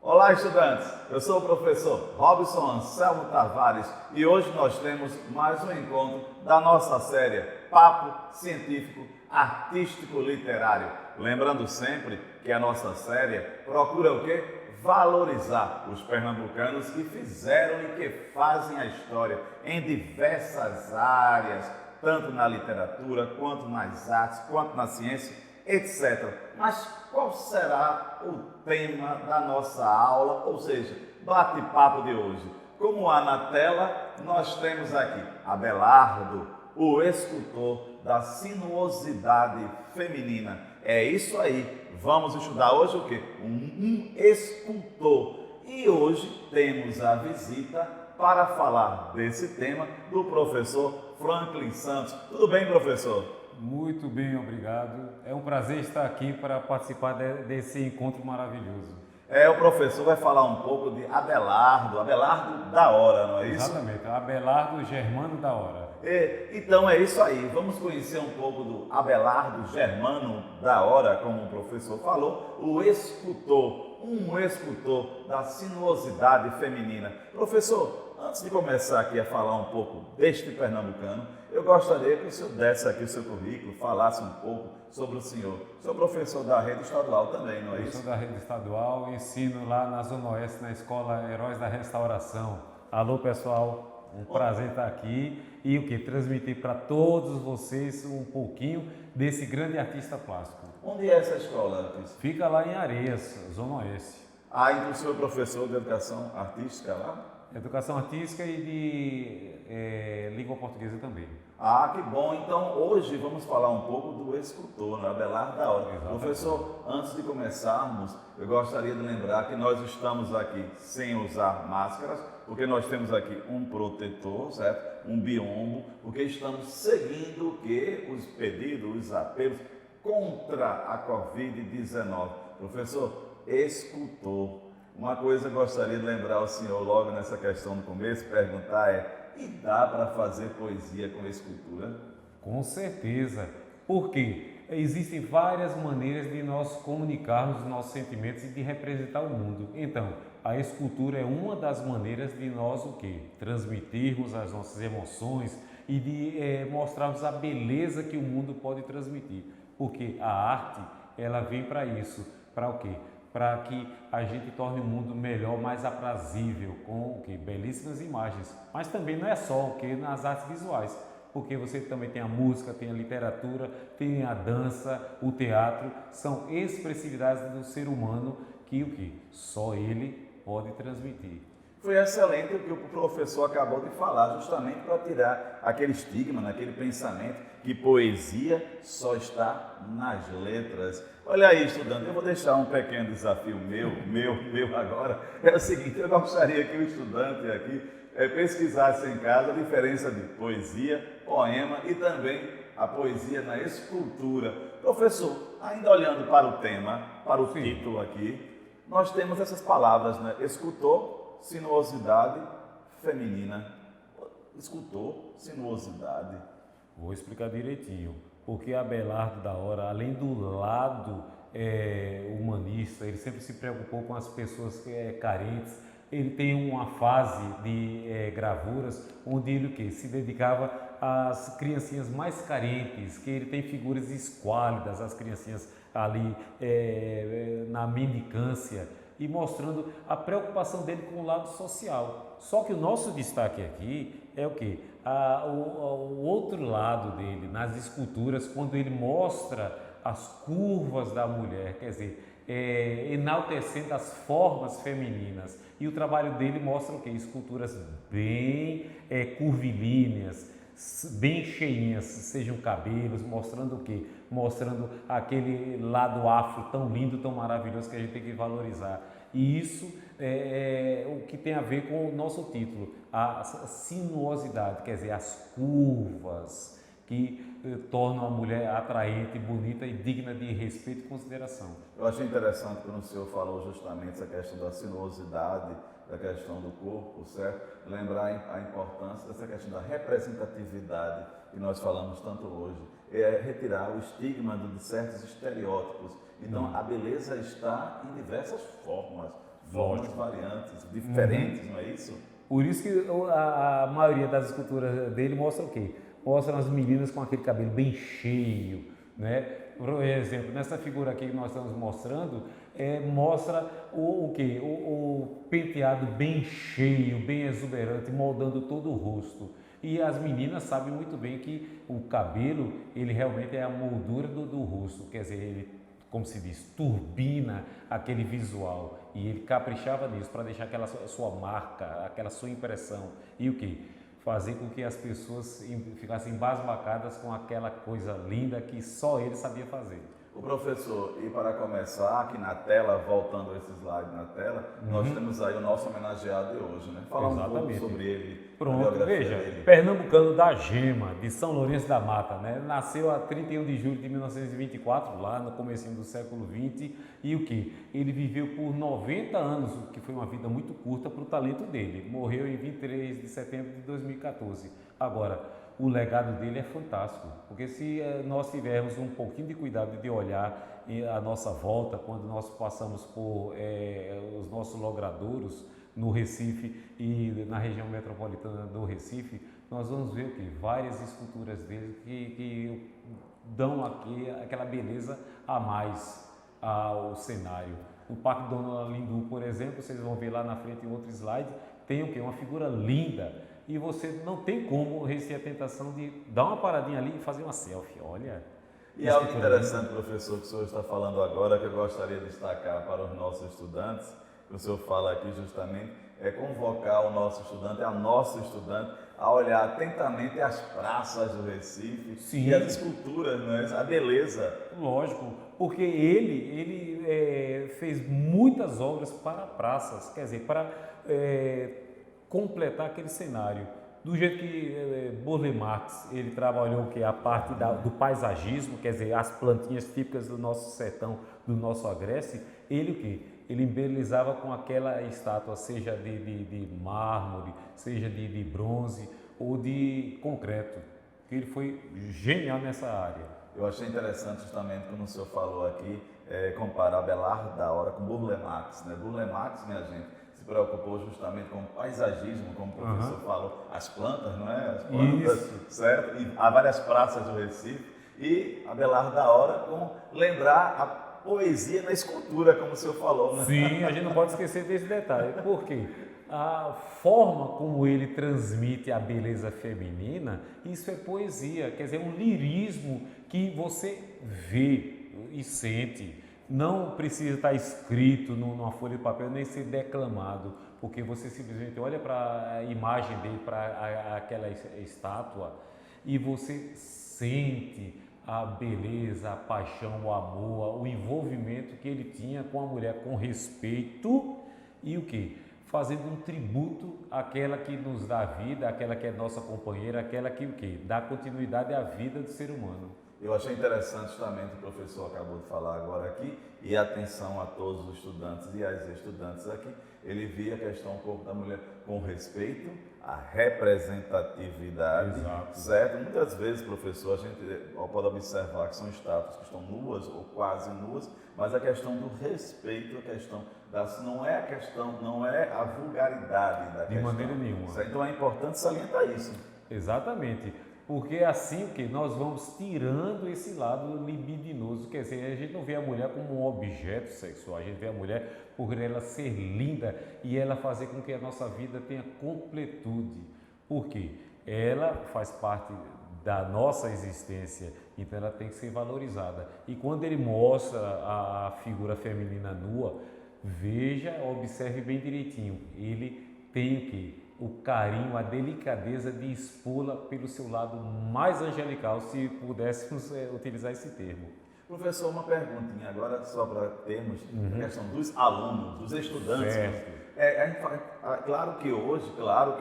Olá, estudantes! Eu sou o professor Robson Anselmo Tavares e hoje nós temos mais um encontro da nossa série Papo Científico Artístico Literário. Lembrando sempre que a nossa série procura o quê? Valorizar os pernambucanos que fizeram e que fazem a história em diversas áreas, tanto na literatura, quanto nas artes, quanto na ciência, etc. Mas qual será o tema da nossa aula, ou seja, bate-papo de hoje? Como há na tela, nós temos aqui Abelardo, o escultor da sinuosidade feminina. É isso aí, vamos estudar hoje o quê? Um escultor. E hoje temos a visita para falar desse tema do professor Franklin Santos. Tudo bem, professor? Muito bem, obrigado. É um prazer estar aqui para participar desse encontro maravilhoso. O professor vai falar um pouco de Abelardo da Hora, não é isso? Exatamente, Abelardo Germano da Hora. Então é isso aí, vamos conhecer um pouco do Abelardo Germano da Hora, como o professor falou, o escultor, um escultor da sinuosidade feminina. Professor, antes de começar aqui a falar um pouco deste pernambucano, eu gostaria que o senhor desse aqui o seu currículo, falasse um pouco sobre o senhor. O senhor é professor da rede estadual também, não é isso? Eu sou da rede estadual, ensino lá na Zona Oeste, na Escola Heróis da Restauração. Alô, pessoal, um prazer estar aqui e o que? Transmitir para todos vocês um pouquinho desse grande artista plástico. Onde é essa escola? Fica lá em Areias, Zona Oeste. Então o senhor é professor de educação artística lá? Educação artística e de língua portuguesa também. Que bom. Então, hoje vamos falar um pouco do escultor, né? Abelardo da Hora. Exatamente. Professor, antes de começarmos, eu gostaria de lembrar que nós estamos aqui sem usar máscaras, porque nós temos aqui um protetor, certo? Um biombo, porque estamos seguindo o que? Os pedidos, os apelos contra a Covid-19. Professor, escultor. Uma coisa eu gostaria de lembrar ao senhor logo nessa questão no começo, perguntar e dá para fazer poesia com escultura? Com certeza, porque existem várias maneiras de nós comunicarmos os nossos sentimentos e de representar o mundo. Então, a escultura é uma das maneiras de nós o quê? Transmitirmos as nossas emoções e de mostrarmos a beleza que o mundo pode transmitir. Porque a arte, ela vem para isso, para o quê? Para que a gente torne o mundo melhor, mais aprazível, com o que? Belíssimas imagens. Mas também não é só o que nas artes visuais, porque você também tem a música, tem a literatura, tem a dança, o teatro, são expressividades do ser humano que o que? Só ele pode transmitir. Foi excelente o que o professor acabou de falar, justamente para tirar aquele estigma, aquele pensamento que poesia só está nas letras. Olha aí, estudante, eu vou deixar um pequeno desafio meu agora. É o seguinte, eu gostaria que o estudante aqui pesquisasse em casa a diferença de poesia, poema e também a poesia na escultura. Professor, ainda olhando para o tema, para o título aqui, nós temos essas palavras, né? Escultor, sinuosidade feminina. Escultor, sinuosidade. Vou explicar direitinho. Porque Abelardo da Hora, além do lado humanista, ele sempre se preocupou com as pessoas carentes. Ele tem uma fase de gravuras onde ele o quê? Se dedicava às criancinhas mais carentes, que ele tem figuras esquálidas, as criancinhas ali na mendicância, e mostrando a preocupação dele com o lado social. Só que o nosso destaque aqui é o quê? O outro lado dele, nas esculturas, quando ele mostra as curvas da mulher, quer dizer, enaltecendo as formas femininas. E o trabalho dele mostra o quê? Esculturas bem curvilíneas, bem cheinhas, sejam cabelos, mostrando o quê? Mostrando aquele lado afro tão lindo, tão maravilhoso que a gente tem que valorizar. E isso é o que tem a ver com o nosso título, a sinuosidade, quer dizer, as curvas que tornam a mulher atraente, bonita e digna de respeito e consideração. Eu achei interessante quando o senhor falou justamente essa questão da sinuosidade, da questão do corpo, certo? Lembrar a importância dessa questão da representatividade que nós falamos tanto hoje. É retirar o estigma de certos estereótipos. Então, a beleza está em diversas formas, formas, variantes, diferentes, não é isso? Por isso que a maioria das esculturas dele mostra o quê? Mostra as meninas com aquele cabelo bem cheio, né? Por exemplo, nessa figura aqui que nós estamos mostrando, mostra o quê? O penteado bem cheio, bem exuberante, moldando todo o rosto. E as meninas sabem muito bem que o cabelo, ele realmente é a moldura do rosto, quer dizer, ele, como se diz, turbina aquele visual. E ele caprichava nisso para deixar aquela sua marca, aquela sua impressão. E o que? Fazer com que as pessoas ficassem embasbacadas com aquela coisa linda que só ele sabia fazer. O professor, e para começar, aqui na tela, voltando esse slide na tela, nós temos aí o nosso homenageado de hoje, né? Falar um pouco sobre ele. Pronto, veja, pernambucano da Gema, de São Lourenço da Mata, né? Nasceu a 31 de julho de 1924, lá no comecinho do século XX, e o que? Ele viveu por 90 anos, o que foi uma vida muito curta para o talento dele. Morreu em 23 de setembro de 2014. Agora, o legado dele é fantástico, porque se nós tivermos um pouquinho de cuidado de olhar a nossa volta, quando nós passamos por os nossos logradouros no Recife e na região metropolitana do Recife, nós vamos ver o que? Várias esculturas dele que dão aqui aquela beleza a mais ao cenário. No Parque Dona Lindu, por exemplo, vocês vão ver lá na frente em outro slide, tem o que? Uma figura linda. E você não tem como resistir à tentação de dar uma paradinha ali e fazer uma selfie, olha. E algo interessante, professor, que o senhor está falando agora, que eu gostaria de destacar para os nossos estudantes, que o senhor fala aqui justamente, é convocar o nosso estudante, a nossa estudante, a olhar atentamente as praças do Recife. Sim. E as esculturas, né? A beleza. Lógico, porque ele fez muitas obras para praças, quer dizer, para completar aquele cenário. Do jeito que Burle Marx, ele trabalhou o que? A parte do paisagismo, quer dizer, as plantinhas típicas do nosso sertão, do nosso Agreste, ele o que? Ele embelezava com aquela estátua, seja de mármore, seja de bronze ou de concreto. Ele foi genial nessa área. Eu achei interessante justamente quando o senhor falou aqui, comparar Abelard da Hora com Burle Marx, né? Burle Marx, minha gente, se preocupou justamente com o paisagismo, como o professor falou, as plantas, não é? As plantas, isso. Certo? E há várias praças do Recife. E Abelard da Hora com lembrar a poesia na escultura, como o senhor falou, né? Sim, a gente não pode esquecer desse detalhe. Por quê? A forma como ele transmite a beleza feminina, isso é poesia, quer dizer, um lirismo que você vê e sente. Não precisa estar escrito numa folha de papel, nem ser declamado, porque você simplesmente olha para a imagem dele, para aquela estátua, e você sente a beleza, a paixão, o amor, o envolvimento que ele tinha com a mulher, com respeito e o quê? Fazendo um tributo àquela que nos dá vida, àquela que é nossa companheira, aquela que o quê? Dá continuidade à vida do ser humano. Eu achei interessante justamente o que o professor acabou de falar agora aqui, e atenção a todos os estudantes e as estudantes aqui, ele via a questão do corpo da mulher com respeito, a representatividade, exato. Certo? Muitas vezes, professor, a gente pode observar que são estátuas que estão nuas ou quase nuas, mas a questão do respeito, a questão não é a vulgaridade da questão. De maneira nenhuma. Certo? Então é importante salientar isso. Exatamente. Porque assim o que nós vamos tirando esse lado libidinoso, quer dizer, a gente não vê a mulher como um objeto sexual, a gente vê a mulher por ela ser linda e ela fazer com que a nossa vida tenha completude. Por quê? Ela faz parte da nossa existência, então ela tem que ser valorizada. E quando ele mostra a figura feminina nua, veja, observe bem direitinho, ele tem o quê? O carinho, a delicadeza de expô-la pelo seu lado mais angelical, se pudéssemos utilizar esse termo. Professor, uma perguntinha agora só para termos a questão dos alunos, dos estudantes. Claro que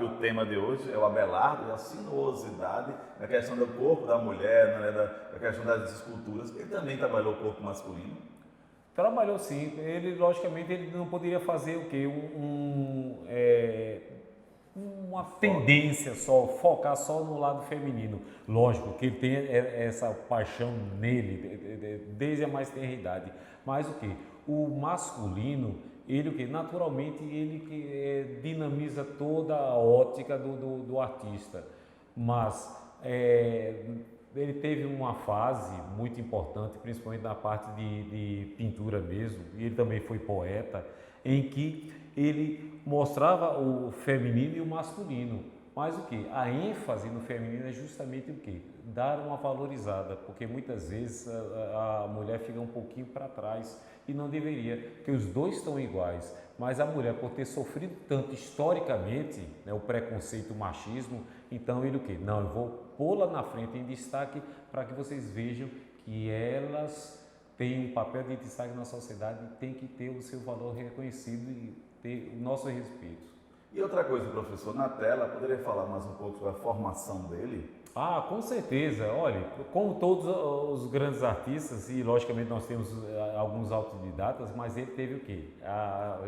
o tema de hoje é o Abelardo e a sinuosidade da questão do corpo da mulher, né, da questão das esculturas. Ele também trabalhou o corpo masculino? Trabalhou sim. Ele, logicamente, ele não poderia fazer o quê? Uma tendência só, focar só no lado feminino. Lógico que ele tem essa paixão nele desde a mais tenra idade. Mas o que? O masculino, ele o que naturalmente ele que dinamiza toda a ótica do artista, mas ele teve uma fase muito importante, principalmente na parte de pintura mesmo, e ele também foi poeta, em que ele mostrava o feminino e o masculino. Mas o que? A ênfase no feminino é justamente o que? Dar uma valorizada, porque muitas vezes a mulher fica um pouquinho para trás e não deveria, porque os dois estão iguais. Mas a mulher, por ter sofrido tanto historicamente, né, o preconceito, o machismo, então ele o quê? Não, eu vou pô-la na frente em destaque para que vocês vejam que elas têm um papel de destaque na sociedade e tem que ter o seu valor reconhecido e ter o nosso respeito. E outra coisa, professor, na tela, poderia falar mais um pouco sobre a formação dele? Ah, com certeza. Olha, como todos os grandes artistas, e logicamente nós temos alguns autodidatas, mas ele teve o quê? A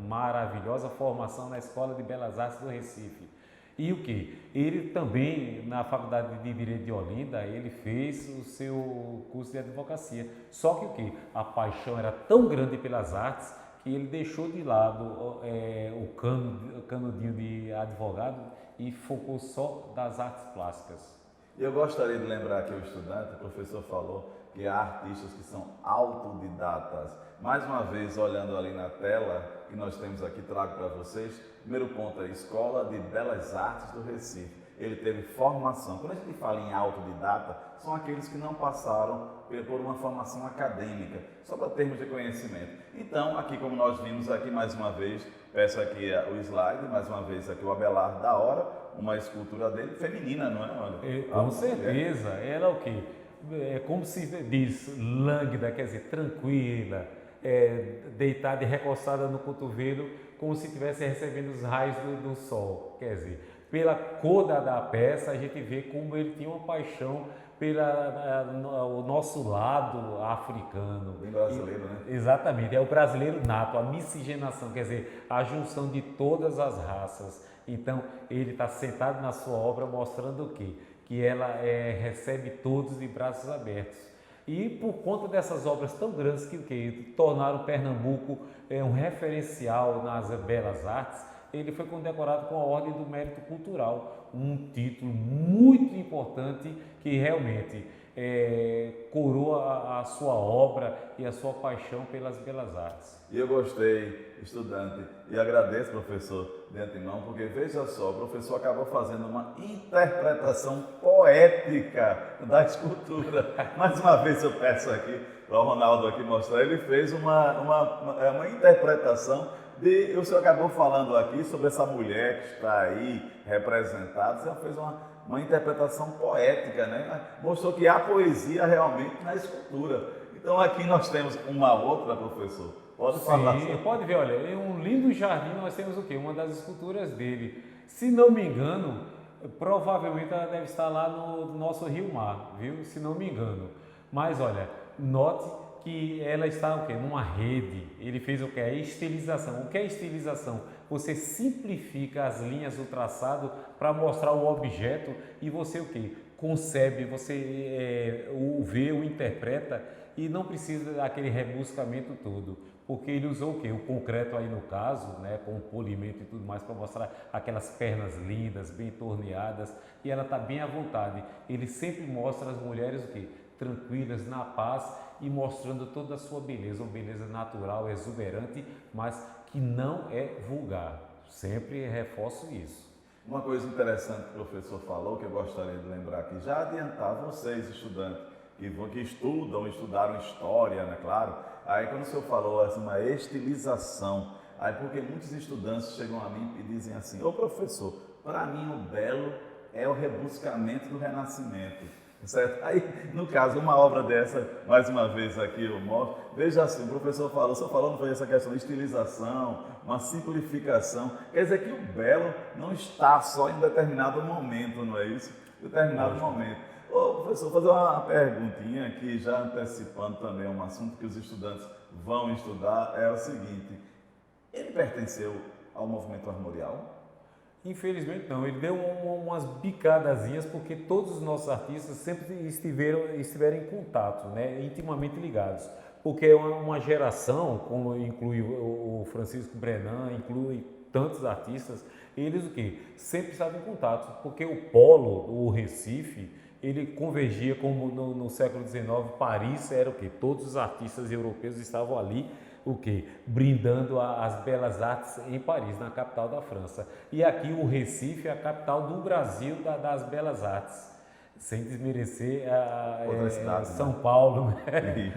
maravilhosa formação na Escola de Belas Artes do Recife. E o que? Ele também, na Faculdade de Direito de Olinda, ele fez o seu curso de advocacia. Só que o que? A paixão era tão grande pelas artes que ele deixou de lado o canudinho de advogado e focou só das artes plásticas. Eu gostaria de lembrar aqui o estudante, o professor falou que há artistas que são autodidatas. Mais uma vez, olhando ali na tela que nós temos aqui, trago para vocês, primeiro ponto é a Escola de Belas Artes do Recife. Ele teve formação. Quando a gente fala em autodidata, são aqueles que não passaram por uma formação acadêmica, só para termos de conhecimento. Então, aqui como nós vimos aqui mais uma vez, peço aqui o slide, mais uma vez aqui o Abelardo da Hora, uma escultura dele feminina, não é, mano? Com certeza. Ela é o quê? É como se diz, lânguida, quer dizer, tranquila, deitada e recostada no cotovelo, como se estivesse recebendo os raios do sol. Quer dizer, pela cor da peça, a gente vê como ele tinha uma paixão pelo nosso lado africano. Bem brasileiro, né? Exatamente, é o brasileiro nato, a miscigenação, quer dizer, a junção de todas as raças. Então, ele está sentado na sua obra mostrando o quê? Que ela recebe todos de braços abertos. E por conta dessas obras tão grandes que tornaram Pernambuco um referencial nas belas artes, ele foi condecorado com a Ordem do Mérito Cultural, um título muito importante que realmente coroa a sua obra e a sua paixão pelas belas artes. E eu gostei, estudante, e agradeço, professor, de antemão, porque veja só, o professor acabou fazendo uma interpretação poética da escultura. Mais uma vez eu peço aqui para o Ronaldo aqui mostrar, ele fez uma interpretação o senhor acabou falando aqui sobre essa mulher que está aí representada, o senhor fez uma interpretação poética, né? Mostrou que há poesia realmente na escultura. Então aqui nós temos uma outra, professor. Pode falar. Sim, pode ver, olha, em um lindo jardim nós temos o quê? Uma das esculturas dele. Se não me engano, provavelmente ela deve estar lá no nosso Rio Mar, viu? Se não me engano. Mas olha, note que ela está o quê? Numa rede. Ele fez o que? A estilização. O que é estilização? Você simplifica as linhas do traçado para mostrar o objeto e você o quê? Concebe, você o vê, o interpreta e não precisa daquele rebuscamento todo. Porque ele usou o quê? O concreto aí no caso, né, com o polimento e tudo mais para mostrar aquelas pernas lindas, bem torneadas e ela está bem à vontade. Ele sempre mostra as mulheres o quê? Tranquilas, na paz e mostrando toda a sua beleza, uma beleza natural, exuberante, mas que não é vulgar. Sempre reforço isso. Uma coisa interessante que o professor falou, que eu gostaria de lembrar aqui, já adiantar vocês, estudantes, que estudaram história, né, claro. Aí quando o senhor falou assim, uma estilização, aí porque muitos estudantes chegam a mim e dizem assim, ô professor, para mim o belo é o rebuscamento do Renascimento. Certo? Aí, no caso, uma obra dessa, mais uma vez aqui eu mostro, veja assim, o professor falou, não foi essa questão de estilização, uma simplificação, quer dizer que o belo não está só em determinado momento, não é isso? Determinado momento. Ô, professor, vou fazer uma perguntinha aqui, já antecipando também um assunto que os estudantes vão estudar, é o seguinte, ele pertenceu ao movimento armorial? Infelizmente não, ele deu umas bicadazinhas porque todos os nossos artistas sempre estiveram em contato, né, intimamente ligados. porque é uma geração, como inclui o Francisco Brenan, inclui tantos artistas, eles o quê? Sempre estavam em contato, porque o polo, o Recife, ele convergia como no século XIX, Paris era o quê? Todos os artistas europeus estavam ali, o quê? Brindando as belas artes em Paris, na capital da França. E aqui o Recife é a capital do Brasil das belas artes. Sem desmerecer Outra cidade, São né? Paulo, né?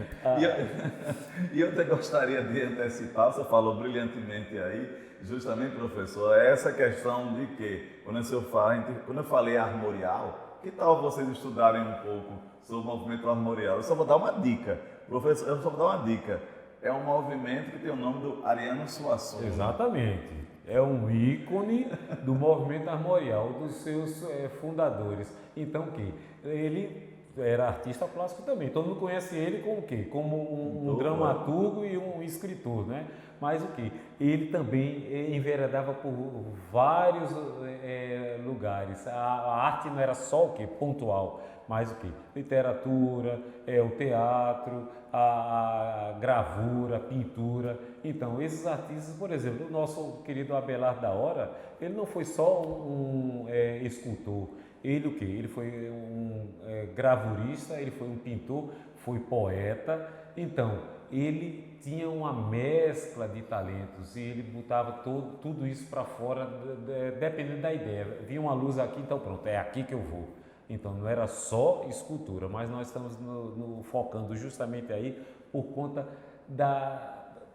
E eu até gostaria de antecipar, você falou brilhantemente aí, justamente, professor, essa questão de que, quando eu falei armorial, que tal vocês estudarem um pouco sobre o movimento armorial? Eu só vou dar uma dica, professor, eu só vou dar uma dica. É um movimento que tem o nome do Ariano Suassuna. Exatamente. É um ícone do movimento armorial, dos seus fundadores. Então, o quê? Ele era artista plástico também. Todo mundo conhece ele como o quê? Como um dramaturgo e um escritor, né? Mas o quê? Ele também enveredava por vários lugares. A arte não era só o quê? Pontual, mas o quê? Literatura, o teatro, a gravura, a pintura. Então, esses artistas, por exemplo, o nosso querido Abelardo da Hora, ele não foi só um escultor. Ele o quê? Ele foi um gravurista, ele foi um pintor, foi poeta. Então, ele tinha uma mescla de talentos e ele botava tudo isso para fora, dependendo da ideia. Vinha uma luz aqui, então pronto, é aqui que eu vou. Então, não era só escultura, mas nós estamos focando justamente aí por conta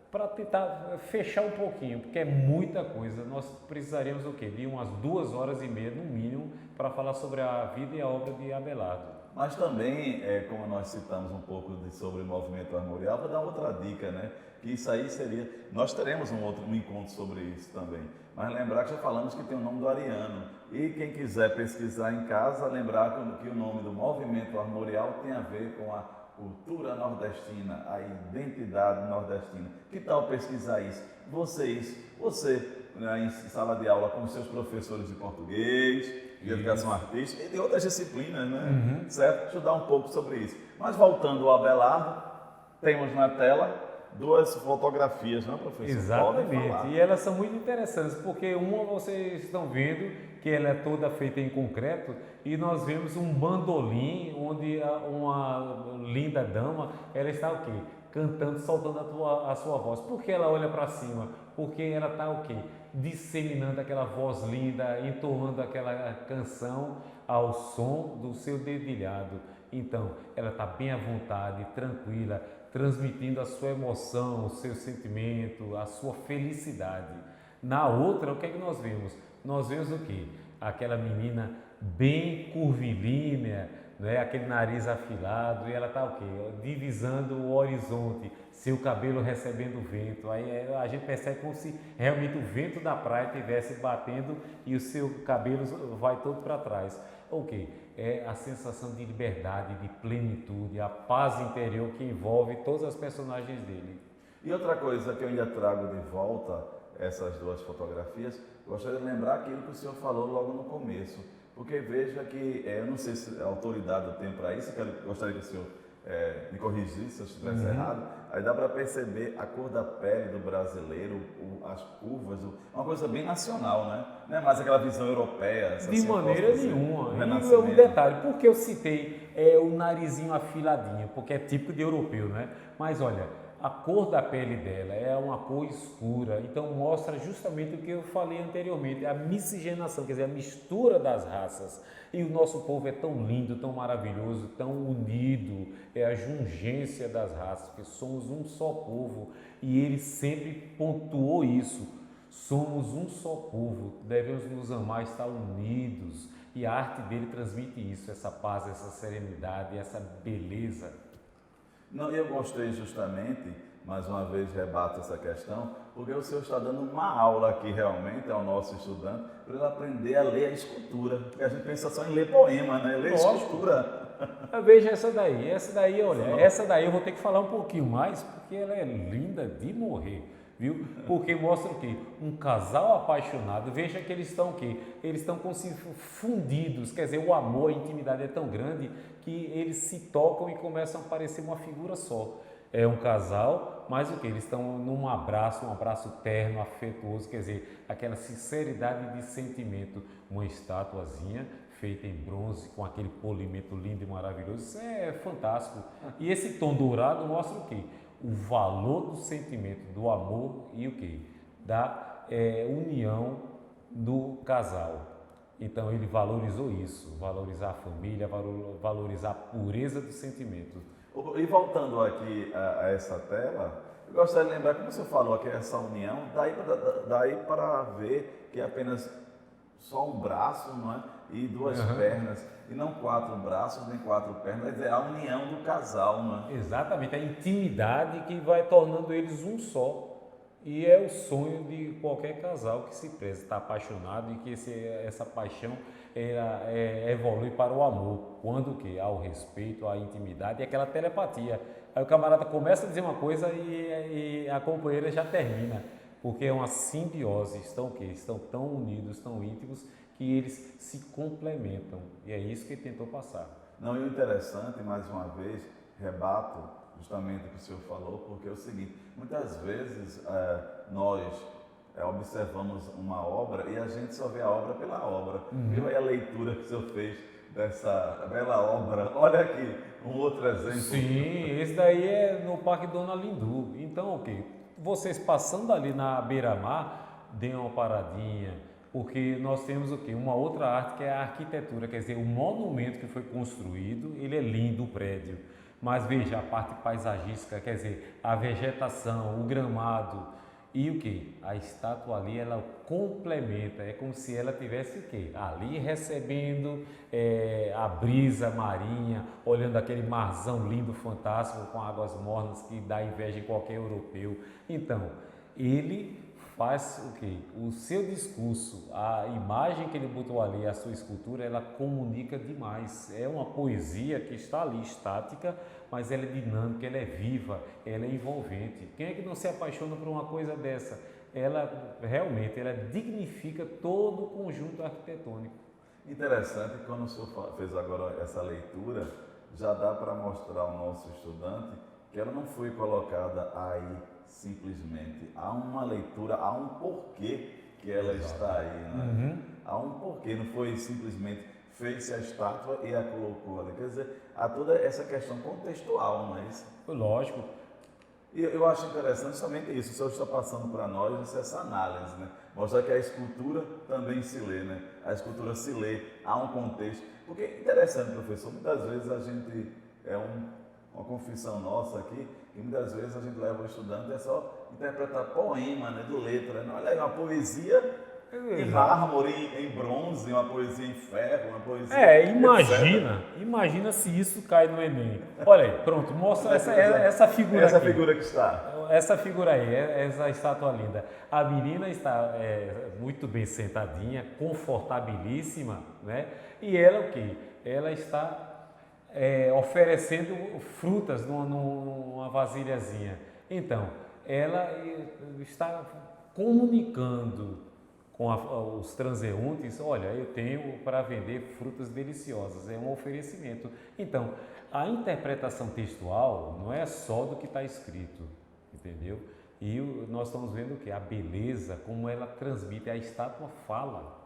para tentar fechar um pouquinho, porque é muita coisa. Nós precisaríamos o quê? De umas 2h30 no mínimo para falar sobre a vida e a obra de Abelardo. Mas também, como nós citamos um pouco sobre o movimento armorial, vou dar outra dica, né? Que isso aí seria... Nós teremos um encontro sobre isso também. Mas lembrar que já falamos que tem o nome do Ariano. E quem quiser pesquisar em casa, lembrar que o nome do movimento armorial tem a ver com a cultura nordestina, a identidade nordestina. Que tal pesquisar isso? Você em sala de aula com seus professores de português, de educação artística e de outras disciplinas, né? Certo? Estudar um pouco sobre isso. Mas voltando ao Abelardo, temos na tela 2 fotografias, não é, professor? Exatamente, e elas são muito interessantes, porque uma vocês estão vendo que ela é toda feita em concreto e nós vemos um bandolim onde uma linda dama, ela está o quê? Cantando, soltando a sua voz. Por que ela olha para cima? Porque ela está o quê? Disseminando aquela voz linda, entoando aquela canção ao som do seu dedilhado. Então, ela está bem à vontade, tranquila, transmitindo a sua emoção, o seu sentimento, a sua felicidade. Na outra, o que é que nós vemos? Nós vemos o quê? Aquela menina bem curvilínea, né? Aquele nariz afilado, e ela está o quê? Divisando o horizonte, seu cabelo recebendo o vento. Aí a gente percebe como se realmente o vento da praia estivesse batendo e o seu cabelo vai todo para trás. O quê? É a sensação de liberdade, de plenitude, a paz interior que envolve todas as personagens dele. E outra coisa que eu ainda trago de volta, essas 2 fotografias, gostaria de lembrar aquilo que o senhor falou logo no começo, porque veja que, eu não sei se a autoridade tem para isso, gostaria que o senhor me corrigisse se eu estivesse errado, aí dá para perceber a cor da pele do brasileiro, as curvas, uma coisa bem nacional, né? Não é mais aquela visão europeia. De maneira nenhuma. E um detalhe, por que eu citei o narizinho afiladinho? Porque é típico de europeu, né? Mas olha, a cor da pele dela é uma cor escura, então mostra justamente o que eu falei anteriormente, a miscigenação, quer dizer, a mistura das raças. E o nosso povo é tão lindo, tão maravilhoso, tão unido, é a jungência das raças, porque somos um só povo. E ele sempre pontuou isso, somos um só povo, devemos nos amar, estar unidos. E a arte dele transmite isso, essa paz, essa serenidade, essa beleza. Não, eu gostei justamente, mais uma vez rebato essa questão, porque o senhor está dando uma aula aqui realmente ao nosso estudante, para ele aprender a ler a escultura, porque a gente pensa só em ler poema, né? Ler escultura. Veja essa daí, olha, essa daí eu vou ter que falar um pouquinho mais, porque ela é linda de morrer. Viu? Porque mostra o quê? Um casal apaixonado. Veja que eles estão o quê? Eles estão fundidos, quer dizer, o amor, a intimidade é tão grande que eles se tocam e começam a parecer uma figura só. é um casal, mas o que? Eles estão num abraço, um abraço terno, afetuoso, quer dizer, aquela sinceridade de sentimento. Uma estatuazinha feita em bronze, com aquele polimento lindo e maravilhoso, isso é fantástico. E esse tom dourado mostra o quê? O valor do sentimento, do amor e o quê? Da união do casal. Então ele valorizou isso, valorizar a família, valorizar a pureza do sentimento. E voltando aqui a essa tela, eu gostaria de lembrar, como você falou aqui, essa união, daí para ver que é apenas só um braço, não é? E duas pernas, e não 4 braços nem 4 pernas, quer dizer, a união do casal, não é? Exatamente, a intimidade que vai tornando eles um só. E é o sonho de qualquer casal que se preza, está apaixonado e que essa paixão evolui para o amor. Quando que? Ao respeito, à intimidade e aquela telepatia. Aí o camarada começa a dizer uma coisa e a companheira já termina, porque é uma simbiose, estão o quê? Estão tão unidos, tão íntimos, que eles se complementam. E é isso que ele tentou passar. Não, e o interessante, mais uma vez, rebato justamente o que o senhor falou, porque é o seguinte, muitas vezes nós observamos uma obra e a gente só vê a obra pela obra. Viu aí a leitura que o senhor fez dessa bela obra? Olha aqui, um outro exemplo. Sim, esse daí é no Parque Dona Lindu. Então, o quê? Vocês passando ali na beira-mar, deem uma paradinha, porque nós temos o quê? Uma outra arte que é a arquitetura, quer dizer, o monumento que foi construído, ele é lindo, o prédio. Mas veja, a parte paisagística, quer dizer, a vegetação, o gramado e o que? A estátua ali, ela complementa, é como se ela tivesse o quê? Ali recebendo a brisa marinha, olhando aquele marzão lindo, fantástico, com águas mornas que dá inveja em qualquer europeu. Então, ele faz o quê? O seu discurso, a imagem que ele botou ali, a sua escultura, ela comunica demais. É uma poesia que está ali estática, mas ela é dinâmica, ela é viva, ela é envolvente. Quem é que não se apaixona por uma coisa dessa? Ela realmente, ela dignifica todo o conjunto arquitetônico. Interessante que quando o senhor fez agora essa leitura, já dá para mostrar ao nosso estudante que ela não foi colocada aí simplesmente. Há uma leitura, há um porquê que ela está aí, né? Há um porquê, não foi simplesmente fez-se a estátua e a colocou ali. Quer dizer, há toda essa questão contextual, não é isso? Lógico. E eu acho interessante somente isso, o senhor está passando para nós essa análise, né? Mostrar que a escultura também se lê, né? A escultura se lê, há um contexto. Porque é interessante, professor, muitas vezes a gente, uma confissão nossa aqui, que muitas vezes a gente leva o estudante só interpretar poema, né, do letra, né? Olha aí, uma poesia em mármore, em bronze, uma poesia em ferro, uma poesia... Imagina se isso cai no Enem. Olha aí, pronto, mostra essa figura essa aqui. Figura que está. Essa figura aí, essa estátua linda. A menina está muito bem sentadinha, confortabilíssima, né? E ela o quê? Ela está oferecendo frutas numa vasilhazinha. Então, ela está comunicando com os transeuntes, olha, eu tenho para vender frutas deliciosas, é um oferecimento. Então, a interpretação textual não é só do que está escrito, entendeu? E nós estamos vendo que a beleza, como ela transmite, a estátua fala.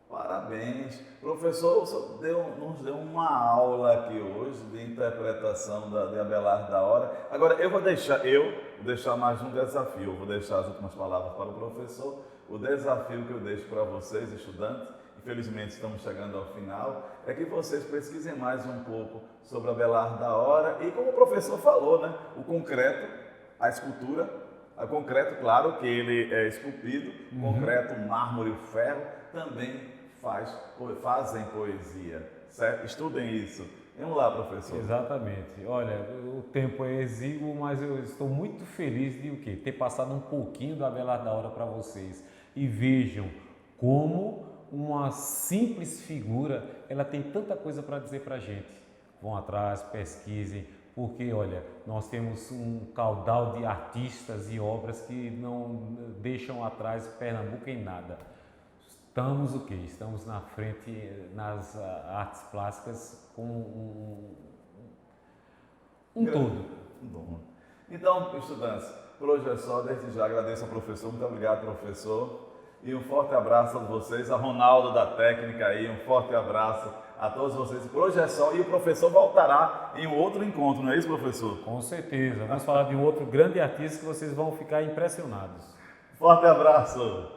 Parabéns. Professor, o senhor nos deu uma aula aqui hoje de interpretação de Abelardo da Hora. Agora, eu vou deixar mais um desafio, eu vou deixar as últimas palavras para o professor. O desafio que eu deixo para vocês, estudantes, infelizmente estamos chegando ao final, é que vocês pesquisem mais um pouco sobre Abelardo da Hora e, como o professor falou, né, o concreto, a escultura, o concreto, claro que ele é esculpido, concreto, mármore e ferro, também fazem poesia, certo? Estudem isso. Vamos lá, professor. Exatamente. Olha, o tempo é exíguo, mas eu estou muito feliz de o quê? Ter passado um pouquinho da Abelardo da Hora para vocês. E vejam como uma simples figura, ela tem tanta coisa para dizer para a gente. Vão atrás, pesquisem, porque, olha, nós temos um caudal de artistas e obras que não deixam atrás Pernambuco em nada. Estamos o quê? Estamos na frente nas artes plásticas com um todo. Bom. Então, estudantes, por hoje é só. Desde já agradeço ao professor. Muito obrigado, professor. E um forte abraço a vocês, a Ronaldo da técnica aí, um forte abraço a todos vocês. Por hoje é só, e o professor voltará em um outro encontro, não é isso, professor? Com certeza. Vamos falar de um outro grande artista que vocês vão ficar impressionados. Forte abraço!